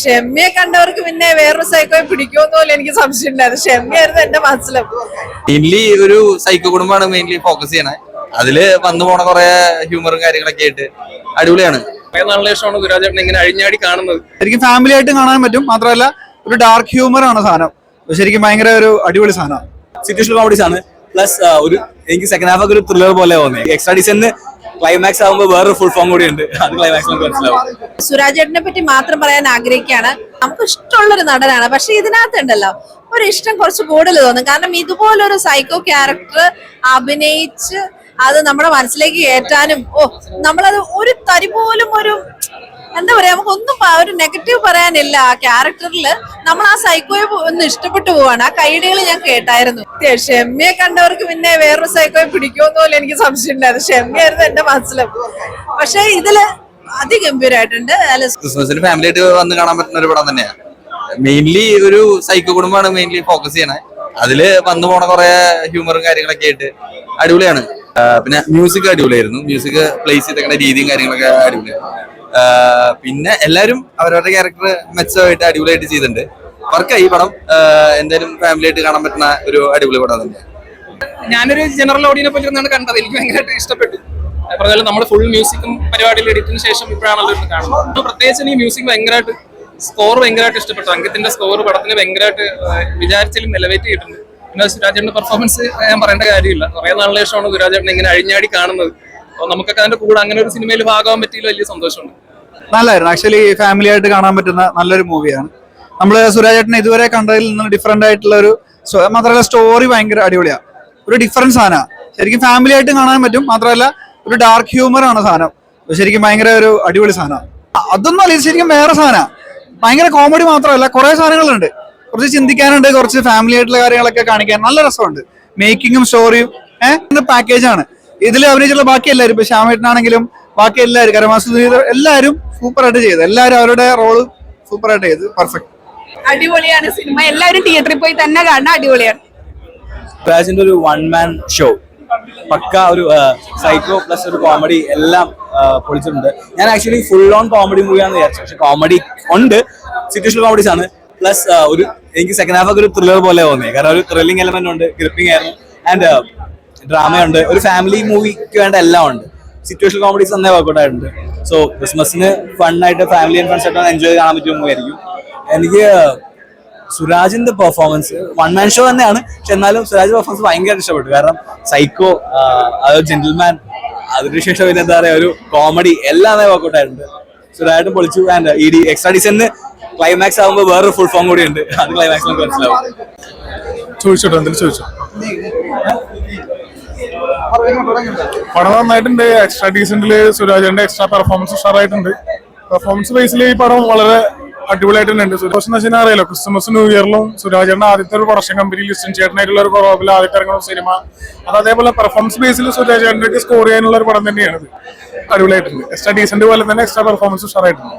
ഷെമ്മിയെ കണ്ടവർക്ക് പിന്നെ വേറൊരു സൈക്കോയെ പിടിക്കുമെന്ന് പോലും എനിക്ക് സംശയം ഉണ്ടായിരുന്നു. ഷെമ്മിയായിരുന്നു എന്റെ മനസ്സിലും. മെയിൻലി ഒരു സൈക്കോ കുടുംബമാണ് മെയിൻലി ഫോക്കസ് ചെയ്യണേ. അതില് വന്നു പോണ കുറെ ഹ്യൂമറും കാര്യങ്ങളൊക്കെ ആയിട്ട് അടിപൊളിയാണ്. നല്ല ഇഷ്ടമാണ് സുരാജേട്ടൻ ഇങ്ങനെ അഴിഞ്ഞാടി കാണുന്നത്. ശരിക്കും ഫാമിലി ആയിട്ട് കാണാൻ പറ്റും. മാത്രമല്ല ഒരു ഡാർക്ക് ഹ്യൂമർ ആണ് സാധനം. ശരിക്കും ഭയങ്കര ഒരു അടിപൊളി സാധനമാണ്. സിറ്റുവേഷൻ കോമഡീസ് ആണ്. പ്ലസ് ഒരു എനിക്ക് സെക്കൻഡ് ഹാഫ് ഒക്കെ ഒരു ത്രില്ലർ പോലെ തോന്നി. എക്സ്ട്രാ ഡിസൈന് ക്ലൈമാക്സ് ആകുമ്പോൾ വേറൊരു ഫുൾ ഫോം കൂടി ഉണ്ട്. അത് ക്ലൈമാക്സ് നമുക്ക് മനസ്സിലാവും. സുരാജേട്ടനെ പറ്റി മാത്രം പറയാൻ ആഗ്രഹിക്കുകയാണ്. നമുക്ക് ഇഷ്ടമുള്ളൊരു നടനാണ്. പക്ഷെ ഇതിനകത്തുണ്ടല്ലോ ഒരു ഇഷ്ടം കുറച്ച് കൂടുതൽ തോന്നും. കാരണം ഇതുപോലൊരു സൈക്കോ ക്യാരക്ടർ അഭിനയിച്ച് അത് നമ്മുടെ മനസ്സിലേക്ക് കയറ്റാനും നമ്മളത് ഒരു തരി പോലും ഒരു എന്താ പറയാ നമുക്കൊന്നും ഒരു നെഗറ്റീവ് പറയാനില്ല. ആ ക്യാരക്ടറിൽ നമ്മൾ ആ സൈക്കോയെ ഒന്ന് ഇഷ്ടപ്പെട്ടു പോവാണ്. ആ കൈഡികൾ ഞാൻ കേട്ടായിരുന്നു. ഷെമ്മിയെ കണ്ടവർക്ക് പിന്നെ വേറൊരു സൈക്കോയെ പിടിക്കുമെന്ന് പോലും എനിക്ക് സംശയം ഉണ്ടായിരുന്നു. ഷെമ്മിയായിരുന്നു എന്റെ മനസ്സിലും. പക്ഷെ ഇതില് അതിഗംഭീരമായിട്ടുണ്ട്. ക്രിസ്മസിന് ഫാമിലി ആയിട്ട് വന്ന് കാണാൻ പറ്റുന്ന ഒരു പടം തന്നെയാണ്. മെയിൻലി ഒരു സൈക്കോ കുടുംബമാണ് മെയിൻലി ഫോക്കസ് ചെയ്യണേ. അതില് വന്നു പോണ കുറെ ഹ്യൂമറും കാര്യങ്ങളൊക്കെ ആയിട്ട് അടിപൊളിയാണ്. പിന്നെ മ്യൂസിക് അടിപൊളിയായിരുന്നു. മ്യൂസിക് പ്ലേസ് ചെയ്തേക്കുന്ന രീതിയും കാര്യങ്ങളൊക്കെ അടിപൊളിയായിരുന്നു. പിന്നെ എല്ലാവരും അവരവരുടെ ക്യാരക്ടർ മെച്ചമായിട്ട് അടിപൊളിയായിട്ട് ചെയ്തിട്ടുണ്ട്. വർക്കായി ഈ പടം. എന്തായാലും ഫാമിലി ആയിട്ട് കാണാൻ പറ്റുന്ന ഒരു അടിപൊളി പടം തന്നെയാണ്. ഞാനൊരു ജനറൽ ഓഡിയനെ പോലെ ഇരുന്നാണ് കണ്ടത്. എനിക്ക് ഭയങ്കരമായിട്ട് ഇഷ്ടപ്പെട്ടു. പറഞ്ഞാലും നമ്മൾ ഫുൾ മ്യൂസിക്കും പരിപാടിയിൽ എഡിറ്റിന് ശേഷം ഇപ്പോഴാണല്ലോ കാണുന്നത്. പ്രത്യേകിച്ച് ഈ മ്യൂസിക് ഭയങ്കരമായിട്ട് സ്കോർ ഭയങ്കരമായിട്ട് ഇഷ്ടപ്പെട്ടു. അങ്കിത്തിന്റെ സ്കോർ പടത്തിന് ഭയങ്കരമായിട്ട് വിചാരിച്ചാലും എലവേറ്റ് ചെയ്തിട്ടുണ്ട്. പിന്നെ സുരാജേട്ടന്റെ പെർഫോമൻസ് ഞാൻ പറയേണ്ട കാര്യമില്ല. കുറെ നാളിന് ശേഷമാണ് സുരാജേട്ടൻ ഇങ്ങനെ അഴിഞ്ഞാടി കാണുന്നത്. അപ്പോൾ നമുക്കൊക്കെ അതിന്റെ കൂടെ അങ്ങനെ ഒരു സിനിമയിൽ ഭാഗമാകാൻ പറ്റിയില്ല. വലിയ സന്തോഷമുണ്ട്. നല്ലായിരുന്നു. ആക്ച്വലി ഫാമിലി ആയിട്ട് കാണാൻ പറ്റുന്ന നല്ലൊരു മൂവിയാണ്. നമ്മള് സുരാജേട്ടനെ ഇതുവരെ കണ്ടതിൽ നിന്ന് ഡിഫറെന്റ് ആയിട്ടുള്ള ഒരു മാത്രമല്ല സ്റ്റോറി ഭയങ്കര അടിപൊളിയാണ്. ഒരു ഡിഫറൻസ് സാധനമാണ്. ശരിക്കും ഫാമിലി ആയിട്ട് കാണാൻ പറ്റും. മാത്രമല്ല ഒരു ഡാർക്ക് ഹ്യൂമർ ആണ് സാധനം. ശരിക്കും ഭയങ്കര ഒരു അടിപൊളി സാധനമാണ്. അതൊന്നും അല്ല, ഇത് ശരിക്കും വേറെ സാധനമാണ്. ഭയങ്കര കോമഡി മാത്രമല്ല, കുറെ സാധനങ്ങളുണ്ട്. കുറച്ച് ചിന്തിക്കാനുണ്ട്, കുറച്ച് ഫാമിലി ആയിട്ടുള്ള കാര്യങ്ങളൊക്കെ കാണിക്കാൻ നല്ല രസമുണ്ട്. മേക്കിങ്ങും സ്റ്റോറിയും പാക്കേജാണ്. ഇതിൽ അഭിനയിച്ചുള്ള ബാക്കി എല്ലാവരും, ഇപ്പൊ ശ്യാമേട്ടനാണെങ്കിലും ബാക്കി എല്ലാവരും, കരമാസ് എല്ലാവരും സൂപ്പറായിട്ട് ചെയ്തു. എല്ലാവരും അവരുടെ റോള് സൂപ്പറായിട്ട് ചെയ്തു. പെർഫെക്റ്റ്. അടിപൊളിയാണ് സിനിമ. എല്ലാവരും തിയേറ്ററിൽ പോയി തന്നെ കാണാൻ അടിപൊളിയാണ്. സുരാജിന്റെ ഒരു വൺ മാൻ ഷോ പക്ക ഒരു സൈക്കോ പ്ലസ് ഒരു കോമഡി എല്ലാം പൊളിച്ചിട്ടുണ്ട്. ഞാൻ ആക്ച്വലി ഫുൾ ഓൺ കോമഡി മൂവിയാണെന്ന് വിചാരിച്ചു. പക്ഷെ കോമഡി ഉണ്ട്. സിറ്റുവേഷൻ കോമഡീസ് ആണ്. പ്ലസ് ഒരു എനിക്ക് സെക്കൻഡ് ഹാഫ് ഒക്കെ ഒരു ത്രില്ലർ പോലെ തോന്നി. കാരണം ഒരു ത്രില്ലിംഗ് എലമെന്റ് ഉണ്ട്, ഗ്രിപ്പിംഗ് ആയിരുന്നു, ആൻഡ് ഡ്രാമയുണ്ട്, ഒരു ഫാമിലി മൂവിക്ക് വേണ്ട എല്ലാം ഉണ്ട്. സിറ്റുവേഷൻ കോമഡീസ് നന്നായി വർക്കൗട്ട് ആയിട്ടുണ്ട്. സോ ക്രിസ്മസിന് ഫണ്ണായിട്ട് ഫാമിലി ആൻഡ് ഫ്രണ്ട്സ് ആയിട്ട് എൻജോയ് കാണാൻ പറ്റിയ മൂവി ആയിരിക്കും. എനിക്ക് സുരാജിന്റെ പെർഫോമൻസ് വൺ മാൻ ഷോ തന്നെയാണ്. പക്ഷെ എന്നാലും സുരാജ് പെർഫോമൻസ് ഭയങ്കര ഇഷ്ടപ്പെട്ടു. കാരണം സൈക്കോ, അതൊരു ജെന്റിൽമാൻ, അതിനുശേഷം പിന്നെ എന്താ പറയാ ഒരു കോമഡി എല്ലാം വർക്കൗട്ട് ആയിട്ടുണ്ട്. സുരാജും പൊളിച്ചു. ആൻഡ് ഈ എക്സ്ട്രാ ഡിസൈന് ക്ലൈമാക്സ് ആകുമ്പോൾ വേറൊരു ഫുൾ ഫോം കൂടി ഉണ്ട്. അത് ക്ലൈമാക്സ് നമുക്ക് മനസ്സിലാവും. ചോദിച്ചോട്ടോ, എന്തെങ്കിലും ചോദിച്ചോ. പടം നന്നായിട്ടുണ്ട്. എക്സ്ട്രാ ഡീസന്റില് സുരാജന്റെ എക്സ്ട്രാ പെർഫോമൻസ് ഉഷാറായിട്ടുണ്ട്. പെർഫോമൻസ് ബേസിൽ ഈ പടം വളരെ അടിപൊളിയായിട്ട് ഉണ്ട്. സുരേഷ് എന്ന് അറിയാലോ, ക്രിസ്മസ് ന്യൂ ഇയറിലും സുരാജേട്ടന്റെ ആദ്യത്തെ ഒരു പ്രൊഡക്ഷൻ കമ്പനി ലിസ്റ്റൻ ചേട്ടനായിട്ടുള്ള ഒരു കൊറോബിൽ ആദ്യത്തെ ഇറങ്ങുന്ന സിനിമ. അത് അതേപോലെ പെർഫോമൻസ് ബേസിൽ സുരാജേട്ടനൊക്കെ സ്കോർ ചെയ്യാനുള്ള ഒരു പടം തന്നെയാണ്. അടിപൊളിയായിട്ടുണ്ട്. എക്സ്ട്രാ ഡീസന്റ് പോലെ തന്നെ എക്സ്ട്രാ പെർഫോമൻസ് ഉഷാറായിട്ടുണ്ട്.